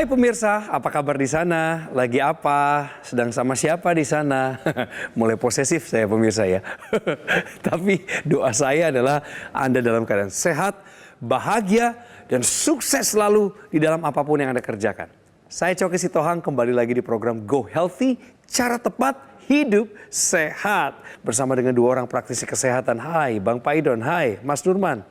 Hai pemirsa, apa kabar di sana? Lagi apa? Sedang sama siapa di sana? Mulai posesif saya pemirsa ya. Tapi doa saya adalah Anda dalam keadaan sehat, bahagia, dan sukses selalu di dalam apapun yang Anda kerjakan. Saya Coki Sitohang kembali lagi di program Go Healthy, cara tepat hidup sehat. Bersama dengan dua orang praktisi kesehatan. Hai Bang Paidon, hai Mas Nurman.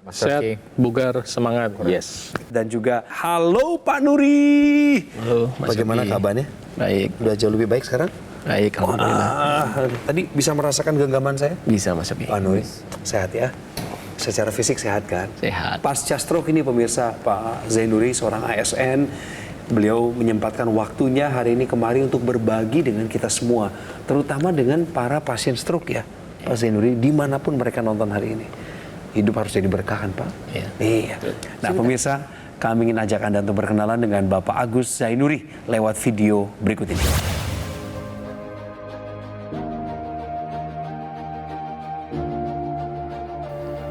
Mas sehat, Coki. bugar, semangat. Yes. Dan juga halo Pak Nuri. Halo, Mas Bagaimana Yogi. kabarnya? Baik, Udah jauh lebih baik sekarang? baik. Alhamdulillah. Tadi bisa merasakan genggaman saya? Bisa, Mas Yogi. Pak Nuri, sehat ya? Secara fisik sehat kan? Sehat. Pasca stroke ini pemirsa, Pak Zainuri seorang ASN, beliau menyempatkan waktunya hari ini kemari untuk berbagi dengan kita semua, terutama dengan para pasien stroke ya, Pak Zainuri, dimanapun mereka nonton hari ini. Hidup harus jadi berkah kan Pak? Iya. Iya. Nah pemirsa, kami ingin ajak Anda untuk berkenalan dengan Bapak Agus Zainuri lewat video berikut ini.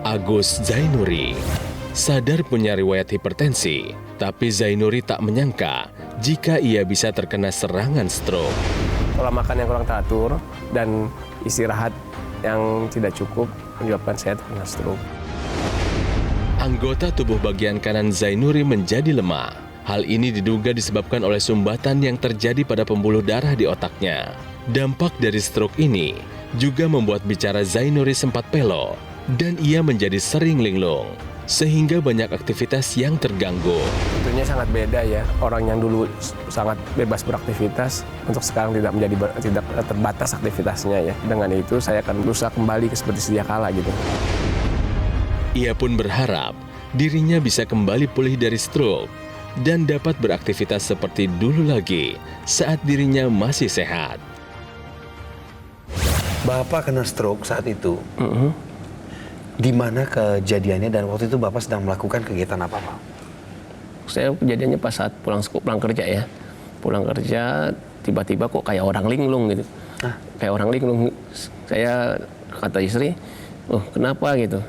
Agus Zainuri sadar punya riwayat hipertensi, tapi Zainuri tak menyangka jika ia bisa terkena serangan stroke. Pola makan yang kurang teratur dan istirahat yang tidak cukup menyebabkan saya terkena stroke. Anggota tubuh bagian kanan Zainuri menjadi lemah. Hal ini diduga disebabkan oleh sumbatan yang terjadi pada pembuluh darah di otaknya. Dampak dari stroke ini juga membuat bicara Zainuri sempat pelo dan ia menjadi sering linglung, sehingga banyak aktivitas yang terganggu. Tentunya sangat beda ya, orang yang dulu sangat bebas beraktivitas untuk sekarang tidak terbatas aktivitasnya ya. Dengan itu saya akan berusaha kembali seperti sedia kala gitu. Ia pun berharap dirinya bisa kembali pulih dari stroke dan dapat beraktivitas seperti dulu lagi saat dirinya masih sehat. Bapak kena stroke saat itu. Di mana kejadiannya dan waktu itu Bapak sedang melakukan kegiatan apa Pak? Saya kejadiannya pas saat pulang kerja ya. Pulang kerja tiba-tiba kok kayak orang linglung gitu. Kayak orang linglung. Saya kata istri, "Oh, kenapa?" gitu.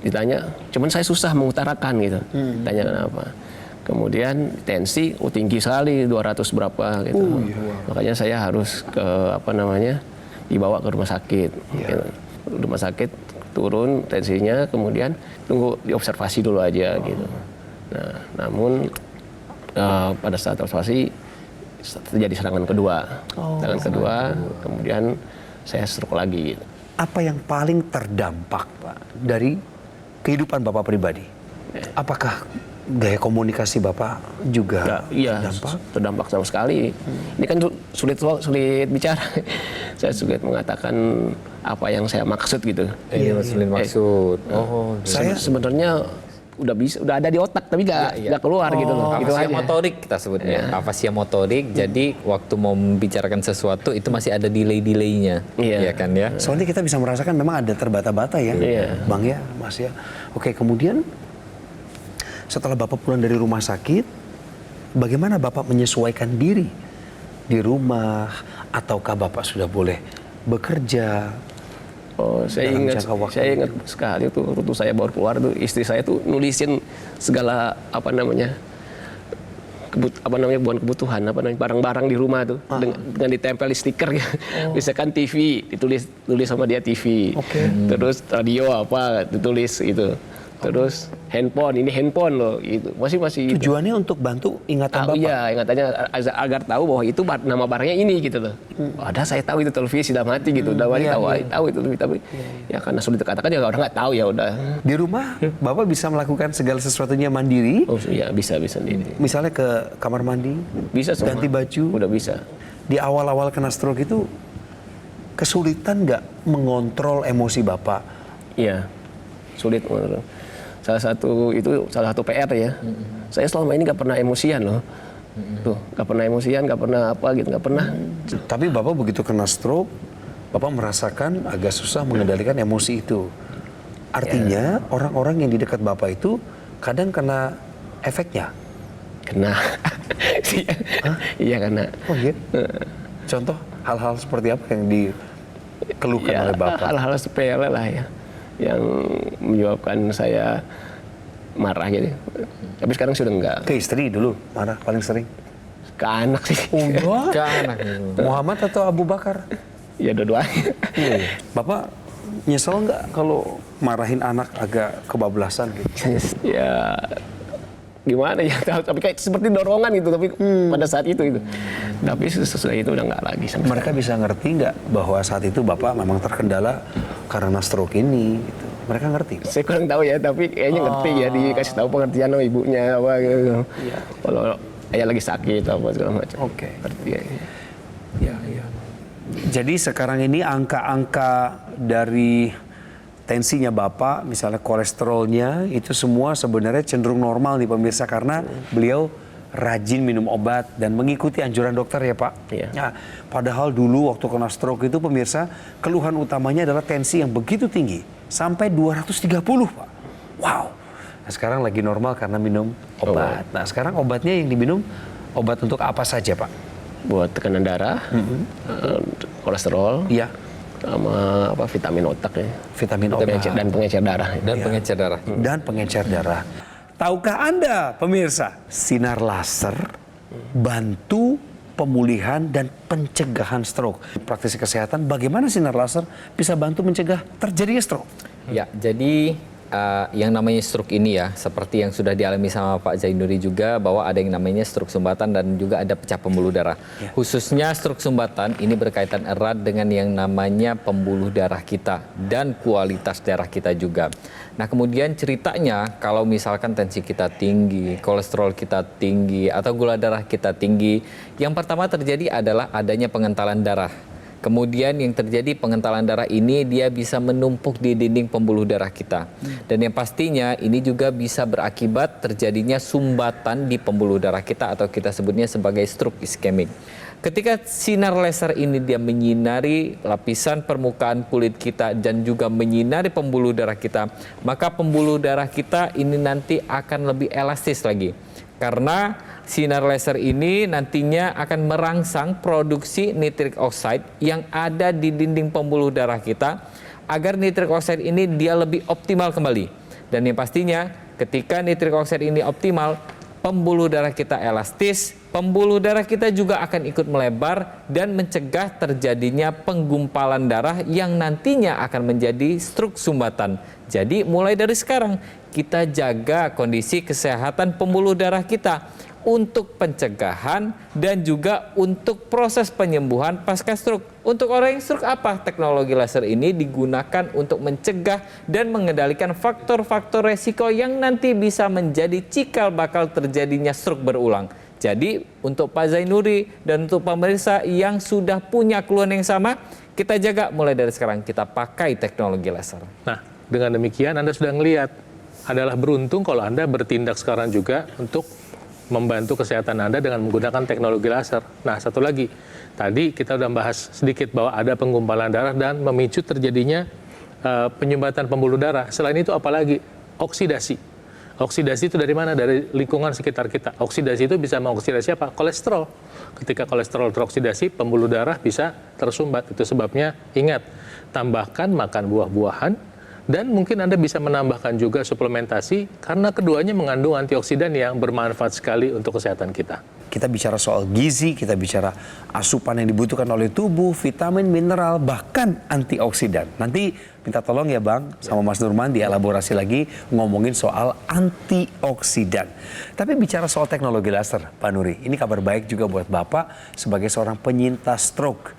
Ditanya, cuman saya susah mengutarakan gitu. Tanya kenapa. Kemudian tensi tinggi sekali 200 berapa gitu. Makanya saya harus dibawa ke rumah sakit. Gitu. Rumah sakit turun tensinya, kemudian tunggu diobservasi dulu aja gitu. Nah, namun pada saat observasi terjadi serangan kedua. Serangan kedua, kemudian saya stroke lagi. Gitu. Apa yang paling terdampak Pak dari kehidupan Bapak pribadi? Apakah gaya komunikasi Bapak juga terdampak sama sekali. Ini kan sulit bicara. Saya sulit mengatakan apa yang saya maksud gitu. Sulit maksud. Saya sebenarnya udah ada di otak tapi nggak keluar gitu loh. Gitu Afasia aja. motorik kita sebutnya. Afasia motorik. Jadi waktu mau membicarakan sesuatu itu masih ada delay-delaynya. Iya kan ya. soalnya kita bisa merasakan memang ada terbata-bata ya, Bang ya, Mas ya. Oke, kemudian setelah Bapak pulang dari rumah sakit, bagaimana Bapak menyesuaikan diri di rumah, ataukah Bapak sudah boleh bekerja? Saya dalam ingat jangka waktu sekali tuh waktu saya baru keluar tuh istri saya tuh nulisin segala bukan kebutuhan barang-barang di rumah tuh dengan ditempel di stiker ya. Misalkan TV tulis sama dia TV. Terus radio ditulis itu. Terus handphone loh gitu. Masih Tujuannya untuk bantu ingatan Bapak? Iya, ingatannya agar tahu bahwa itu nama barangnya ini gitu loh. Ada saya tahu itu televisi sudah mati gitu. Udah tahu itu tapi ya karena sulit dikatakan ya orang nggak tahu ya udah. Di rumah Bapak bisa melakukan segala sesuatunya mandiri? Oh iya, bisa sendiri. Misalnya ke kamar mandi? Bisa semua. Ganti baju? Udah bisa. Di awal-awal kena stroke itu kesulitan nggak mengontrol emosi Bapak? Iya, sulit menurut. Salah satu PR ya. Saya selama ini nggak pernah emosian loh. Tuh, nggak pernah emosian, nggak pernah nggak pernah. Tapi Bapak begitu kena stroke, Bapak merasakan agak susah mengendalikan emosi itu. Artinya orang-orang yang di dekat Bapak itu kadang kena efeknya? Kena. Iya kena. Oh iya? Contoh hal-hal seperti apa yang dikeluhkan oleh Bapak? Hal-hal sepele lah ya. Yang menyebabkan saya marah gitu. Tapi sekarang sudah enggak. Ke istri dulu marah paling sering. Ke anak sih. Ke anak. Muhammad atau Abu Bakar? Ya dua-duanya. Bapak nyesel nggak kalau marahin anak agak kebablasan gitu? Ya gimana ya, tapi kayak seperti dorongan gitu, tapi pada saat itu. Tapi sesudah itu udah nggak lagi. Mereka bisa ngerti nggak bahwa saat itu Bapak memang terkendala karena stroke ini gitu? Mereka ngerti? Pak? Saya kurang tahu ya, tapi kayaknya ngerti ya, dikasih tahu pengertian sama ibunya apa gitu. Kalau ayah lagi sakit apa segala macam. Oke. Ngerti kayaknya. Ya. Jadi sekarang ini angka-angka dari tensinya Bapak, misalnya kolesterolnya, itu semua sebenarnya cenderung normal nih pemirsa, karena beliau rajin minum obat dan mengikuti anjuran dokter ya Pak. Iya. Nah, padahal dulu waktu kena stroke itu pemirsa, keluhan utamanya adalah tensi yang begitu tinggi, sampai 230 Pak. Wow. Nah, sekarang lagi normal karena minum obat. Nah, sekarang obatnya yang diminum, obat untuk apa saja Pak? Buat tekanan darah, kolesterol, Iya. sama apa vitamin otak ya. Vitamin obat. Dan pengecer darah. Dan pengecer darah. Dan pengecer darah. Tahukah Anda, pemirsa, sinar laser bantu pemulihan dan pencegahan stroke. Praktisi kesehatan, bagaimana sinar laser bisa bantu mencegah terjadinya stroke? Ya, jadi yang namanya stroke ini ya, seperti yang sudah dialami sama Pak Zainuri juga, bahwa ada yang namanya stroke sumbatan dan juga ada pecah pembuluh darah. Khususnya stroke sumbatan ini berkaitan erat dengan yang namanya pembuluh darah kita dan kualitas darah kita juga. Nah, kemudian ceritanya kalau misalkan tensi kita tinggi, kolesterol kita tinggi, atau gula darah kita tinggi, yang pertama terjadi adalah adanya pengentalan darah. Kemudian yang terjadi pengentalan darah ini dia bisa menumpuk di dinding pembuluh darah kita. Dan yang pastinya ini juga bisa berakibat terjadinya sumbatan di pembuluh darah kita atau kita sebutnya sebagai stroke iskemik. Ketika sinar laser ini dia menyinari lapisan permukaan kulit kita dan juga menyinari pembuluh darah kita, maka pembuluh darah kita ini nanti akan lebih elastis lagi. Karena sinar laser ini nantinya akan merangsang produksi nitric oxide yang ada di dinding pembuluh darah kita agar nitric oxide ini dia lebih optimal kembali. Dan yang pastinya ketika nitric oxide ini optimal, pembuluh darah kita elastis, pembuluh darah kita juga akan ikut melebar dan mencegah terjadinya penggumpalan darah yang nantinya akan menjadi stroke sumbatan. Jadi mulai dari sekarang kita jaga kondisi kesehatan pembuluh darah kita untuk pencegahan dan juga untuk proses penyembuhan pasca stroke. Untuk orang yang stroke apa? Teknologi laser ini digunakan untuk mencegah dan mengendalikan faktor-faktor resiko yang nanti bisa menjadi cikal bakal terjadinya stroke berulang. Jadi untuk Pak Zainuri dan untuk pemirsa yang sudah punya keluhan yang sama, kita jaga mulai dari sekarang, kita pakai teknologi laser. Nah, dengan demikian Anda sudah melihat, adalah beruntung kalau Anda bertindak sekarang juga untuk membantu kesehatan Anda dengan menggunakan teknologi laser. Nah, satu lagi, tadi kita sudah bahas sedikit bahwa ada penggumpalan darah dan memicu terjadinya penyumbatan pembuluh darah. Selain itu apalagi? Oksidasi. Oksidasi itu dari mana? Dari lingkungan sekitar kita. Oksidasi itu bisa mengoksidasi apa? Kolesterol. Ketika kolesterol teroksidasi, pembuluh darah bisa tersumbat. Itu sebabnya ingat, tambahkan makan buah-buahan, dan mungkin Anda bisa menambahkan juga suplementasi karena keduanya mengandung antioksidan yang bermanfaat sekali untuk kesehatan kita. Kita bicara soal gizi, kita bicara asupan yang dibutuhkan oleh tubuh, vitamin, mineral, bahkan antioksidan. Nanti minta tolong ya Bang sama Mas Nurman dielaborasi lagi ngomongin soal antioksidan. Tapi bicara soal teknologi laser, Pak Nuri, ini kabar baik juga buat Bapak sebagai seorang penyintas stroke.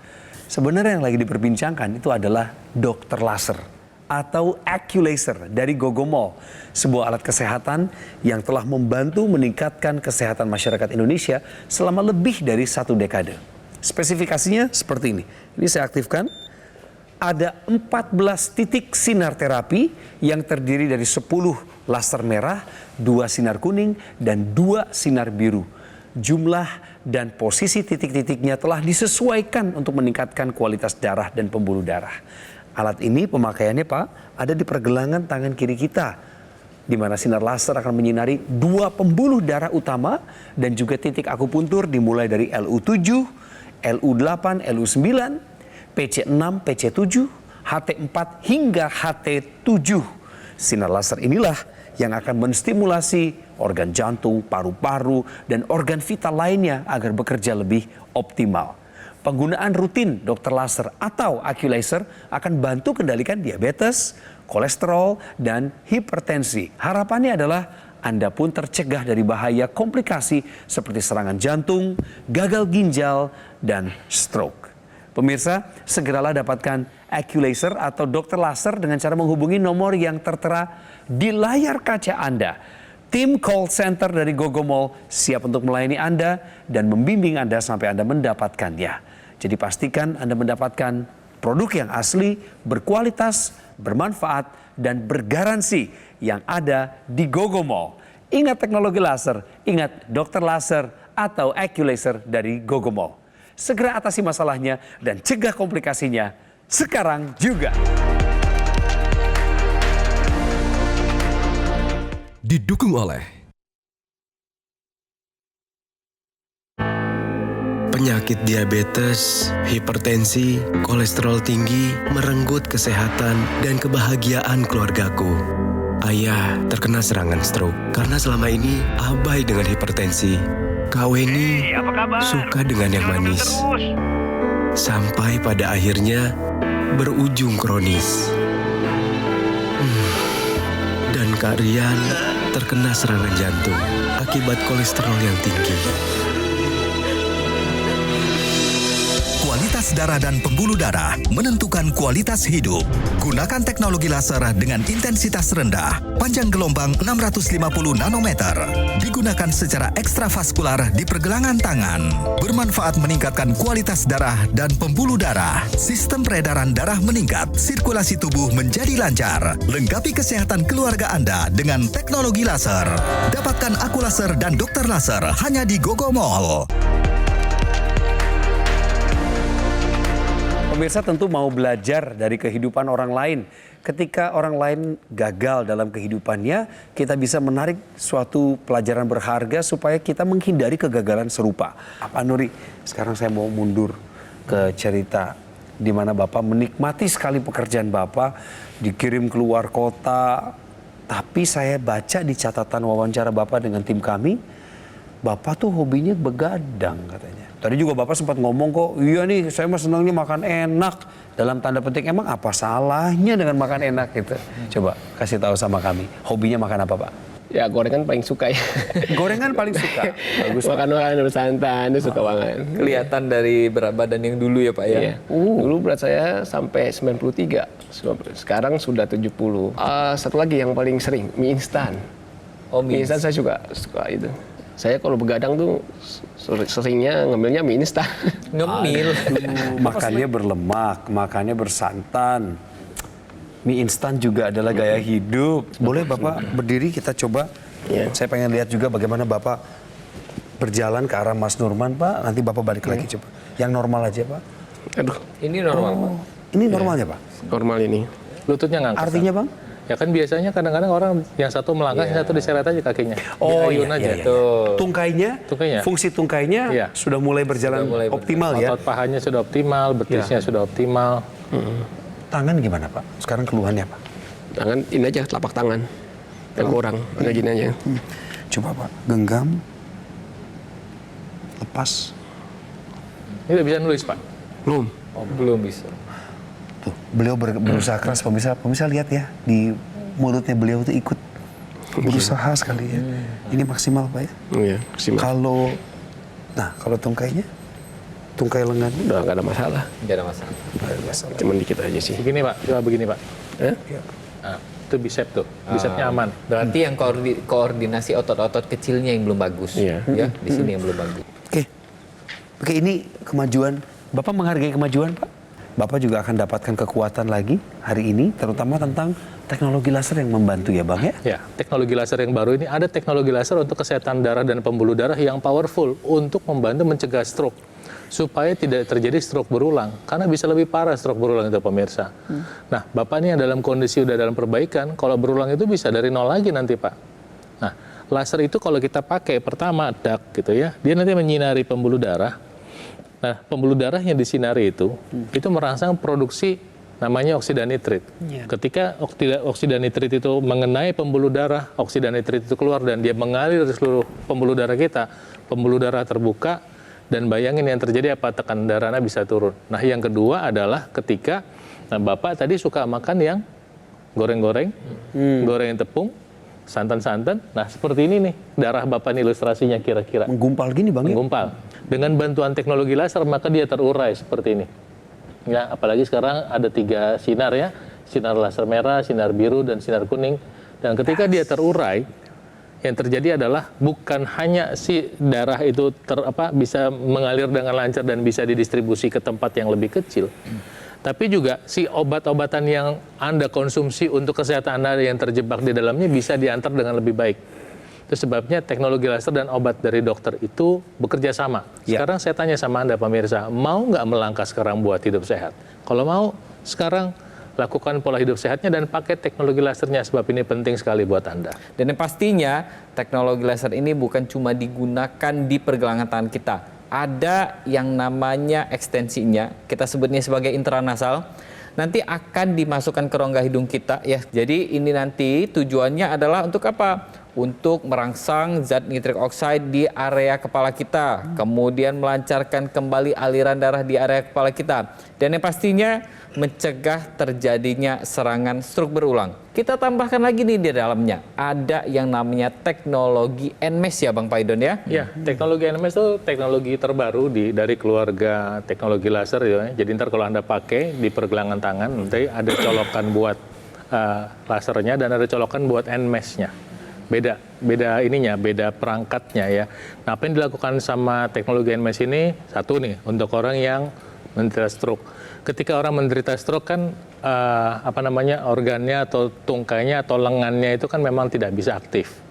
Sebenarnya yang lagi diperbincangkan itu adalah dokter laser atau AccuLaser dari Gogomol, sebuah alat kesehatan yang telah membantu meningkatkan kesehatan masyarakat Indonesia selama lebih dari 1 dekade. Spesifikasinya seperti ini. Ini saya aktifkan. Ada 14 titik sinar terapi yang terdiri dari 10 laser merah, 2 sinar kuning, dan 2 sinar biru. Jumlah dan posisi titik-titiknya telah disesuaikan untuk meningkatkan kualitas darah dan pembuluh darah. Alat ini pemakaiannya Pak ada di pergelangan tangan kiri kita, di mana sinar laser akan menyinari 2 pembuluh darah utama dan juga titik akupuntur dimulai dari LU7, LU8, LU9, PC6, PC7, HT4 hingga HT7. Sinar laser inilah yang akan menstimulasi organ jantung, paru-paru, dan organ vital lainnya agar bekerja lebih optimal. Penggunaan rutin dokter laser atau Aculaser akan bantu kendalikan diabetes, kolesterol, dan hipertensi. Harapannya adalah Anda pun tercegah dari bahaya komplikasi seperti serangan jantung, gagal ginjal, dan stroke. Pemirsa, segeralah dapatkan Aculaser atau dokter laser dengan cara menghubungi nomor yang tertera di layar kaca Anda. Tim call center dari Gogomall siap untuk melayani Anda dan membimbing Anda sampai Anda mendapatkannya. Jadi pastikan Anda mendapatkan produk yang asli, berkualitas, bermanfaat, dan bergaransi yang ada di Gogomall. Ingat teknologi laser, ingat dokter laser atau Aculaser dari Gogomall. Segera atasi masalahnya dan cegah komplikasinya sekarang juga. Didukung oleh penyakit diabetes, hipertensi, kolesterol tinggi, merenggut kesehatan dan kebahagiaan keluargaku. Ayah terkena serangan stroke karena selama ini abai dengan hipertensi. Kak Weni suka dengan yang manis. Sampai pada akhirnya berujung kronis. Dan Kak Rian terkena serangan jantung akibat kolesterol yang tinggi. Kualitas darah dan pembuluh darah menentukan kualitas hidup. Gunakan teknologi laser dengan intensitas rendah, panjang gelombang 650 nanometer. Digunakan secara ekstravaskular di pergelangan tangan. Bermanfaat meningkatkan kualitas darah dan pembuluh darah. Sistem peredaran darah meningkat, sirkulasi tubuh menjadi lancar. Lengkapi kesehatan keluarga Anda dengan teknologi laser. Dapatkan Aculaser dan dokter laser hanya di Gogomall. Pemirsa tentu mau belajar dari kehidupan orang lain. Ketika orang lain gagal dalam kehidupannya, kita bisa menarik suatu pelajaran berharga supaya kita menghindari kegagalan serupa. Pak Nuri, sekarang saya mau mundur ke cerita di mana Bapak menikmati sekali pekerjaan Bapak, dikirim keluar kota. Tapi saya baca di catatan wawancara Bapak dengan tim kami, Bapak tuh hobinya begadang katanya. Tadi juga Bapak sempat ngomong kok, iya nih saya mah senangnya makan enak. Dalam tanda petik emang apa salahnya dengan makan enak gitu. Coba kasih tahu sama kami, hobinya makan apa Pak? Ya gorengan paling suka ya. Gorengan paling suka. Bagus Pak. Makan makanan bersantan itu suka banget. Kelihatan dari berat badan yang dulu ya Pak ya. Iya. Dulu berat saya sampai 93. Sekarang sudah 70. Satu lagi yang paling sering, mie instan. Oh, Mie instan saya juga suka itu. Saya kalau begadang tuh seringnya ngambilnya mie instan. Ngemil. Makannya berlemak, makannya bersantan. Mie instan juga adalah gaya hidup. Boleh Bapak berdiri kita coba? Iya. Saya pengen lihat juga bagaimana Bapak berjalan ke arah Mas Nurman Pak. Nanti Bapak balik lagi coba. Yang normal aja Pak. Aduh, Ini normal Pak. Ini normalnya Pak? normal ini. Lututnya ngangkat. Artinya Bang? Ya kan biasanya kadang-kadang orang yang satu melangkah, yang satu diseret aja kakinya. Oh Diayun iya, aja. iya. Tuh. Tungkainya, fungsi tungkainya Iya. sudah mulai berjalan Sudah mulai optimal ya. Otot pahanya sudah optimal, betisnya sudah optimal. Tangan gimana Pak? Sekarang keluhannya Pak? Tangan ini aja telapak tangan. Yang kurang, ada gini aja. Coba Pak, genggam, lepas. Ini udah bisa nulis Pak. Belum. Oh, belum bisa. Tuh, beliau berusaha keras pemirsa lihat ya di mulutnya beliau tuh ikut berusaha sekali ya. Ini maksimal Pak ya. Oh iya, maksimal. Kalau tungkainya, tungkai lengan Udah nggak ada masalah. Tidak ada masalah. Cuman dikit aja sih. Begini Pak, coba begini Pak. Eh? Nah, itu bicep tuh, bicepnya aman. Berarti yang koordinasi otot-otot kecilnya yang belum bagus. Iya. Ya, di sini yang belum bagus. Oke, ini kemajuan. Bapak menghargai kemajuan Pak. Bapak juga akan dapatkan kekuatan lagi hari ini, terutama tentang teknologi laser yang membantu ya Bang ya. Ya, teknologi laser yang baru ini ada teknologi laser untuk kesehatan darah dan pembuluh darah yang powerful untuk membantu mencegah stroke supaya tidak terjadi stroke berulang karena bisa lebih parah stroke berulang itu pemirsa. Nah, Bapak ini yang dalam kondisi udah dalam perbaikan, kalau berulang itu bisa dari nol lagi nanti Pak. Nah, laser itu kalau kita pakai pertama dak gitu ya, dia nanti menyinari pembuluh darah. Nah, pembuluh darah yang disinari itu merangsang produksi namanya oksida nitrit. Ketika oksida nitrit itu mengenai pembuluh darah, oksida nitrit itu keluar dan dia mengalir di seluruh pembuluh darah kita, pembuluh darah terbuka, dan bayangin yang terjadi apa, tekanan darahnya bisa turun. Nah, yang kedua adalah ketika Bapak tadi suka makan yang goreng-goreng, goreng tepung, santan-santan. Nah, seperti ini nih darah Bapak nih ilustrasinya kira-kira. Menggumpal gini Bang ya? Menggumpal. Dengan bantuan teknologi laser maka dia terurai seperti ini. Ya, apalagi sekarang ada 3 sinar ya, sinar laser merah, sinar biru, dan sinar kuning. Dan ketika dia terurai, yang terjadi adalah bukan hanya si darah itu bisa mengalir dengan lancar dan bisa didistribusi ke tempat yang lebih kecil, tapi juga si obat-obatan yang Anda konsumsi untuk kesehatan Anda yang terjebak di dalamnya bisa diantar dengan lebih baik. Itu sebabnya teknologi laser dan obat dari dokter itu bekerja sama. Sekarang saya tanya sama Anda pemirsa, mau nggak melangkah sekarang buat hidup sehat? Kalau mau, sekarang lakukan pola hidup sehatnya dan pakai teknologi lasernya, sebab ini penting sekali buat Anda. Dan yang pastinya teknologi laser ini bukan cuma digunakan di pergelangan tangan kita. Ada yang namanya ekstensinya, kita sebutnya sebagai intranasal. Nanti akan dimasukkan ke rongga hidung kita ya. Jadi ini nanti tujuannya adalah untuk apa? Untuk merangsang zat nitrik oksida di area kepala kita, kemudian melancarkan kembali aliran darah di area kepala kita, dan yang pastinya mencegah terjadinya serangan stroke berulang. Kita tambahkan lagi nih di dalamnya, ada yang namanya teknologi NMES ya Bang Paidon ya? Ya, teknologi NMS itu teknologi terbaru dari keluarga teknologi laser ya. Jadi ntar kalau Anda pakai di pergelangan tangan, nanti ada colokan buat lasernya dan ada colokan buat NMES-nya. Beda ininya, beda perangkatnya ya. Nah, apa yang dilakukan sama teknologi NMES ini, satu nih, untuk orang yang menderita stroke. Ketika orang menderita stroke kan organnya atau tungkainya atau lengannya itu kan memang tidak bisa aktif.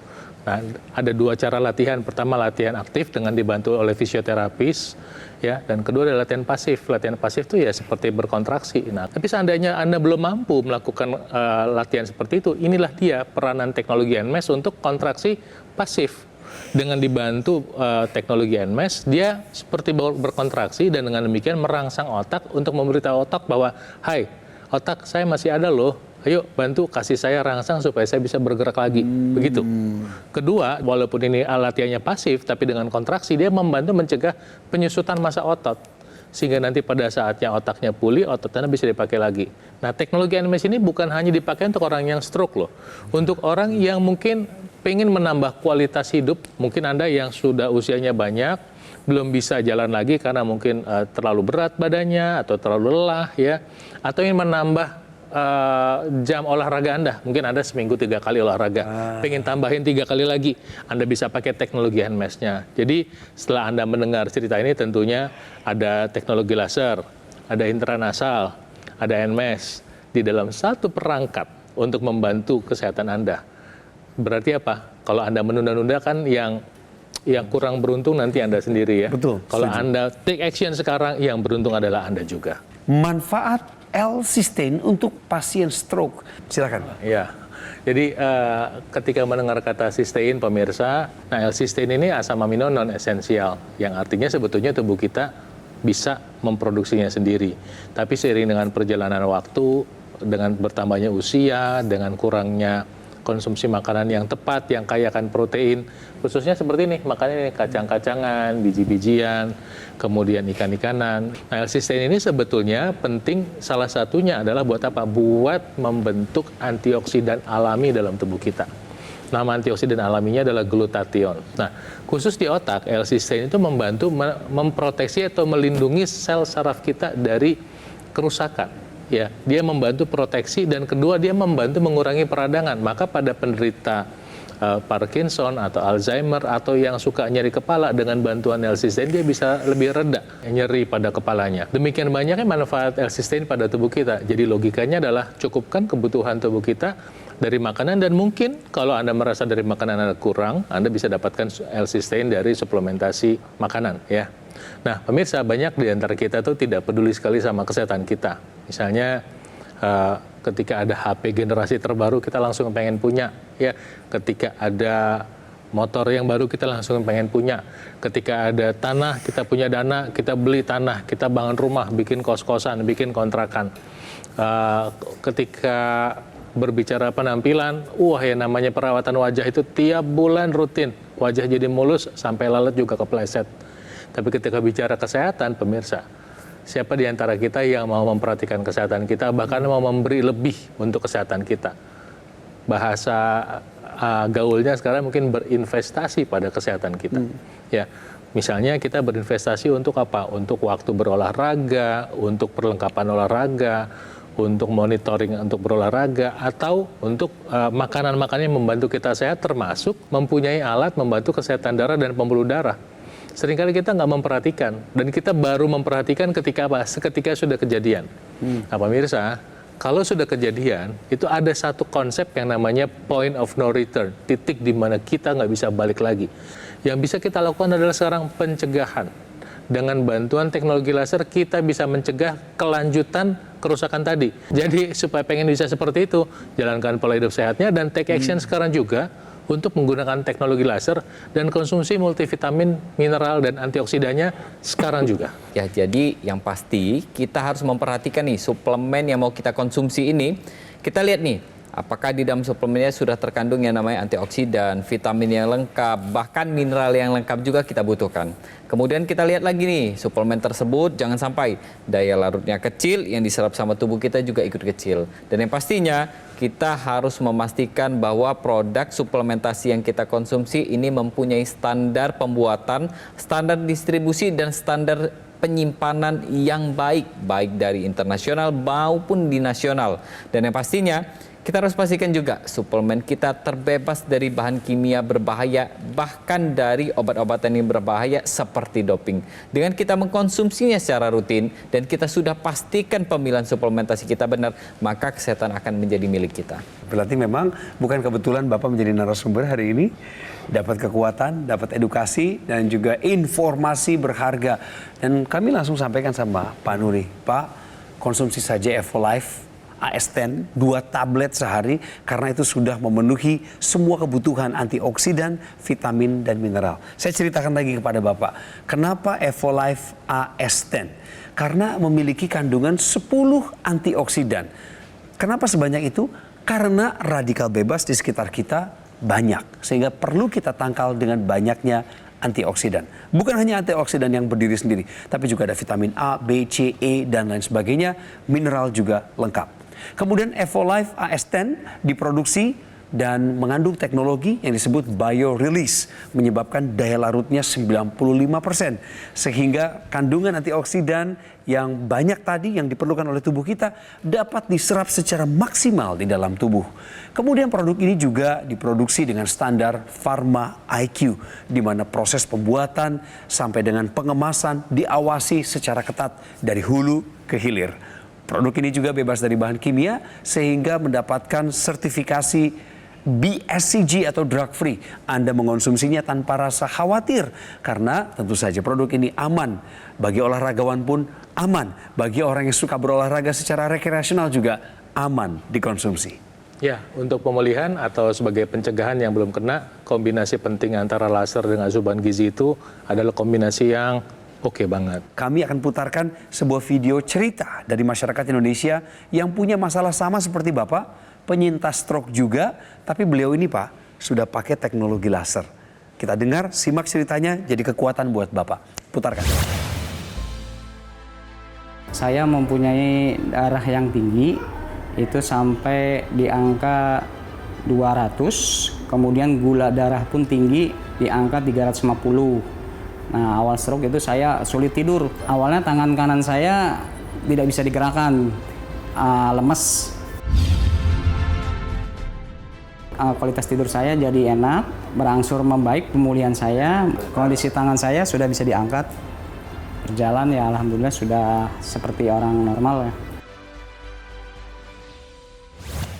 Nah, ada 2 cara latihan. Pertama latihan aktif dengan dibantu oleh fisioterapis, ya, dan kedua adalah latihan pasif. Latihan pasif itu ya seperti berkontraksi. Nah, tapi seandainya Anda belum mampu melakukan latihan seperti itu, inilah dia peranan teknologi NMES untuk kontraksi pasif. Dengan dibantu teknologi NMES, dia seperti berkontraksi dan dengan demikian merangsang otak untuk memberitahu otak bahwa, hai, otak saya masih ada loh. Ayo bantu kasih saya rangsang supaya saya bisa bergerak lagi. Begitu. Kedua, walaupun ini latihannya pasif, tapi dengan kontraksi dia membantu mencegah penyusutan massa otot. Sehingga nanti pada saatnya otaknya pulih, ototnya bisa dipakai lagi. Nah, teknologi NMES ini bukan hanya dipakai untuk orang yang stroke loh. Untuk orang yang mungkin pengen menambah kualitas hidup, mungkin Anda yang sudah usianya banyak, belum bisa jalan lagi karena mungkin terlalu berat badannya atau terlalu lelah ya, atau ingin menambah jam olahraga Anda. Mungkin Anda seminggu 3 kali olahraga. Pengen tambahin 3 kali lagi. Anda bisa pakai teknologi NMES-nya. Jadi setelah Anda mendengar cerita ini tentunya ada teknologi laser, ada intranasal, ada NMES di dalam satu perangkat untuk membantu kesehatan Anda. Berarti apa? Kalau Anda menunda-nunda kan yang kurang beruntung nanti Anda sendiri ya. Betul. Kalau Anda take action sekarang, yang beruntung adalah Anda juga. Manfaat L-Cysteine untuk pasien stroke. Silakan. Ya, jadi ketika mendengar kata cysteine pemirsa, nah L-Cysteine ini asam amino non esensial, yang artinya sebetulnya tubuh kita bisa memproduksinya sendiri. Tapi seiring dengan perjalanan waktu, dengan bertambahnya usia, dengan kurangnya konsumsi makanan yang tepat, yang kaya akan protein, khususnya seperti ini, makanan ini kacang-kacangan, biji-bijian, kemudian ikan-ikanan. Nah, L-Cysteine ini sebetulnya penting, salah satunya adalah buat apa? Buat membentuk antioksidan alami dalam tubuh kita. Nama antioksidan alaminya adalah glutathione. Nah, khusus di otak, L-Cysteine itu membantu memproteksi atau melindungi sel saraf kita dari kerusakan. Ya, dia membantu proteksi dan kedua dia membantu mengurangi peradangan. Maka pada penderita Parkinson atau Alzheimer atau yang suka nyeri kepala dengan bantuan L-Cysteine dia bisa lebih reda nyeri pada kepalanya. Demikian banyaknya manfaat L-Cysteine pada tubuh kita. Jadi logikanya adalah cukupkan kebutuhan tubuh kita dari makanan dan mungkin kalau Anda merasa dari makanan Anda kurang, Anda bisa dapatkan L-Cysteine dari suplementasi makanan ya. Nah, pemirsa, banyak di antara kita tuh tidak peduli sekali sama kesehatan kita. Misalnya ketika ada HP generasi terbaru kita langsung pengen punya ya. Ketika ada Motor yang baru kita langsung pengen punya. Ketika ada tanah, kita punya dana, kita beli tanah, kita bangun rumah, bikin kos-kosan, bikin kontrakan. Ketika berbicara penampilan, yang namanya perawatan wajah itu tiap bulan rutin. Wajah jadi mulus, sampai lalat juga kepleset. Tapi ketika bicara kesehatan, pemirsa, siapa di antara kita yang mau memperhatikan kesehatan kita, bahkan mau memberi lebih untuk kesehatan kita? Bahasa gaulnya sekarang mungkin berinvestasi pada kesehatan kita. Ya, misalnya kita berinvestasi untuk apa? Untuk waktu berolahraga, untuk perlengkapan olahraga, untuk monitoring untuk berolahraga, atau untuk makanan-makanan yang membantu kita sehat, termasuk mempunyai alat membantu kesehatan darah dan pembuluh darah. Seringkali kita nggak memperhatikan, dan kita baru memperhatikan ketika apa? Ketika sudah kejadian. Nah, pemirsa, kalau sudah kejadian, itu ada satu konsep yang namanya point of no return, titik di mana kita nggak bisa balik lagi. Yang bisa kita lakukan adalah sekarang pencegahan. Dengan bantuan teknologi laser, kita bisa mencegah kelanjutan kerusakan tadi. Jadi supaya pengen bisa seperti itu, jalankan pola hidup sehatnya dan take action sekarang juga untuk menggunakan teknologi laser dan konsumsi multivitamin, mineral, dan antioksidannya sekarang juga. Ya, jadi yang pasti kita harus memperhatikan nih suplemen yang mau kita konsumsi ini. Kita lihat nih, apakah di dalam suplemennya sudah terkandung yang namanya antioksidan, vitamin yang lengkap, bahkan mineral yang lengkap juga kita butuhkan. Kemudian kita lihat lagi nih, suplemen tersebut jangan sampai daya larutnya kecil, yang diserap sama tubuh kita juga ikut kecil. Dan yang pastinya kita harus memastikan bahwa produk suplementasi yang kita konsumsi ini mempunyai standar pembuatan, standar distribusi, dan standar penyimpanan yang baik dari internasional maupun di nasional. Dan yang pastinya kita harus pastikan juga suplemen kita terbebas dari bahan kimia berbahaya, bahkan dari obat-obatan yang berbahaya seperti doping. Dengan kita mengkonsumsinya secara rutin dan kita sudah pastikan pemilihan suplementasi kita benar, maka kesehatan akan menjadi milik kita. Berarti memang bukan kebetulan Bapak menjadi narasumber hari ini, dapat kekuatan, dapat edukasi, dan juga informasi berharga. Dan kami langsung sampaikan sama Pak Nuri, Pak, konsumsi saja Evolife AS10 2 tablet sehari, karena itu sudah memenuhi semua kebutuhan antioksidan, vitamin, dan mineral. Saya ceritakan lagi kepada Bapak, kenapa Evolife AS10? Karena memiliki kandungan 10 antioksidan. Kenapa sebanyak itu? Karena radikal bebas di sekitar kita banyak, sehingga perlu kita tangkal dengan banyaknya antioksidan. Bukan hanya antioksidan yang berdiri sendiri, tapi juga ada vitamin A, B, C, E, dan lain sebagainya. Mineral juga lengkap. Kemudian Evolife AS10 diproduksi dan mengandung teknologi yang disebut biorelease, menyebabkan daya larutnya 95%, sehingga kandungan antioksidan yang banyak tadi yang diperlukan oleh tubuh kita dapat diserap secara maksimal di dalam tubuh. Kemudian produk ini juga diproduksi dengan standar Pharma IQ, di mana proses pembuatan sampai dengan pengemasan diawasi secara ketat dari hulu ke hilir. Produk ini juga bebas dari bahan kimia, sehingga mendapatkan sertifikasi BSCG atau drug free. Anda mengonsumsinya tanpa rasa khawatir, karena tentu saja produk ini aman. Bagi olahragawan pun aman. Bagi orang yang suka berolahraga secara rekreasional juga aman dikonsumsi. Ya, untuk pemulihan atau sebagai pencegahan yang belum kena, kombinasi penting antara laser dengan asupan gizi itu adalah kombinasi yang oke banget. Kami akan putarkan sebuah video cerita dari masyarakat Indonesia yang punya masalah sama seperti Bapak, penyintas stroke juga, tapi beliau ini Pak sudah pakai teknologi laser. Kita dengar, simak ceritanya, jadi kekuatan buat Bapak. Putarkan. Saya mempunyai darah yang tinggi, itu sampai di angka 200, kemudian gula darah pun tinggi di angka 350. Nah, awal stroke itu saya sulit tidur. Awalnya tangan kanan saya tidak bisa digerakkan, lemes. Kualitas tidur saya jadi enak, berangsur membaik pemulihan saya. Kondisi tangan saya sudah bisa diangkat. Berjalan ya alhamdulillah sudah seperti orang normal ya.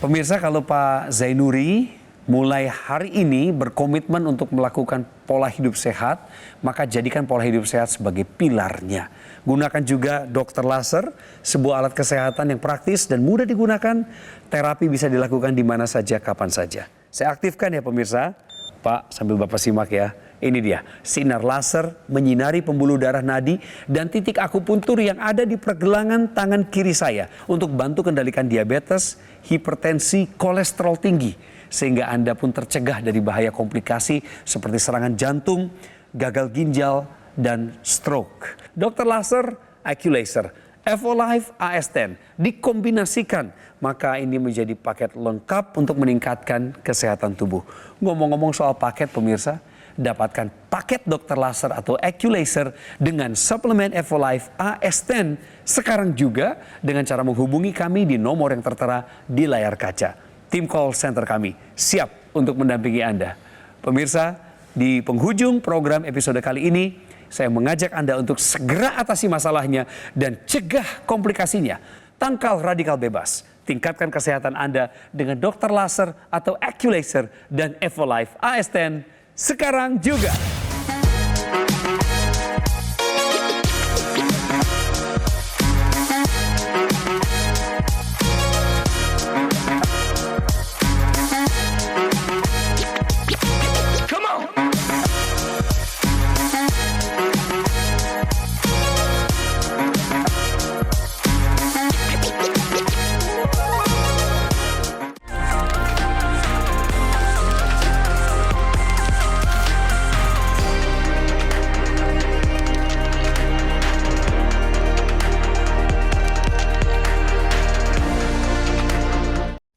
Pemirsa, kalau Pak Zainuri mulai hari ini berkomitmen untuk melakukan pola hidup sehat, maka jadikan pola hidup sehat sebagai pilarnya. Gunakan juga dokter laser, sebuah alat kesehatan yang praktis dan mudah digunakan. Terapi bisa dilakukan di mana saja, kapan saja. Saya aktifkan ya pemirsa, Pak, sambil Bapak simak ya. Ini dia, sinar laser menyinari pembuluh darah nadi dan titik akupuntur yang ada di pergelangan tangan kiri saya untuk bantu kendalikan diabetes, hipertensi, kolesterol tinggi. Sehingga Anda pun tercegah dari bahaya komplikasi seperti serangan jantung, gagal ginjal, dan stroke. Dr. Laser, Aculaser, Evolife AS10 dikombinasikan, maka ini menjadi paket lengkap untuk meningkatkan kesehatan tubuh. Ngomong-ngomong soal paket pemirsa, dapatkan paket Dr. Laser atau Aculaser dengan suplemen Evolife AS10 sekarang juga dengan cara menghubungi kami di nomor yang tertera di layar kaca. Tim call center kami siap untuk mendampingi Anda. Pemirsa, di penghujung program episode kali ini, saya mengajak Anda untuk segera atasi masalahnya dan cegah komplikasinya. Tangkal radikal bebas. Tingkatkan kesehatan Anda dengan Dr. Laser atau Aculaser dan Evolife AS10 sekarang juga.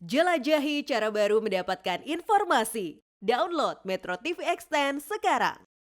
Jelajahi cara baru mendapatkan informasi. Download Metro TV Extend sekarang.